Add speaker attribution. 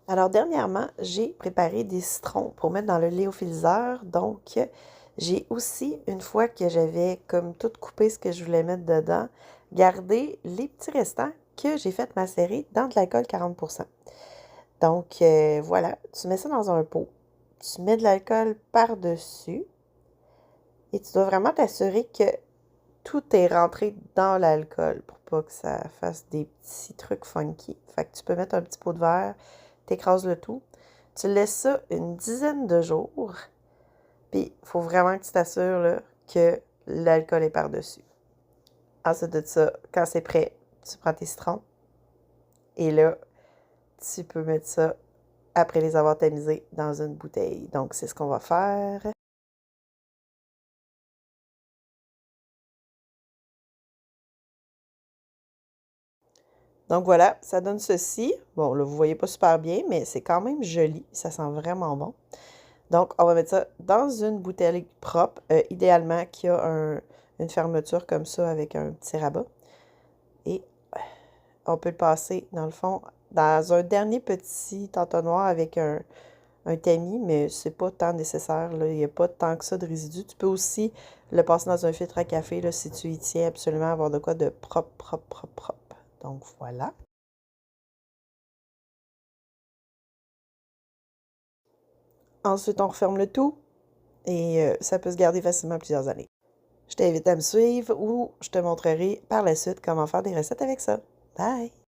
Speaker 1: Alors dernièrement, j'ai préparé des citrons pour mettre dans le léophiliseur. Donc, j'ai aussi, une fois que j'avais comme tout coupé ce que je voulais mettre dedans, gardé les petits restants que j'ai fait macérer dans de l'alcool 40%. Donc, voilà, tu mets ça dans un pot, tu mets de l'alcool par-dessus et tu dois vraiment t'assurer que tout est rentré dans l'alcool pour pas que ça fasse des petits trucs funky. Fait que tu peux mettre un petit pot de verre, t'écrases le tout. Tu laisses ça une dizaine de jours, puis il faut vraiment que tu t'assures là, que l'alcool est par-dessus. Ensuite de ça, quand c'est prêt, tu prends tes citrons et là, tu peux mettre ça, après les avoir tamisés, dans une bouteille. Donc, c'est ce qu'on va faire. Donc voilà, ça donne ceci. Bon, là, vous voyez pas super bien, mais c'est quand même joli. Ça sent vraiment bon. Donc, on va mettre ça dans une bouteille propre, idéalement qui a une fermeture comme ça avec un petit rabat. Et on peut le passer, dans le fond, dans un dernier petit entonnoir avec un tamis, mais c'est pas tant nécessaire, là. Il n'y a pas tant que ça de résidus. Tu peux aussi le passer dans un filtre à café, là, si tu y tiens absolument à avoir de quoi de propre, propre, propre, propre. Donc, voilà. Ensuite, on referme le tout et ça peut se garder facilement plusieurs années. Je t'invite à me suivre ou je te montrerai par la suite comment faire des recettes avec ça. Bye!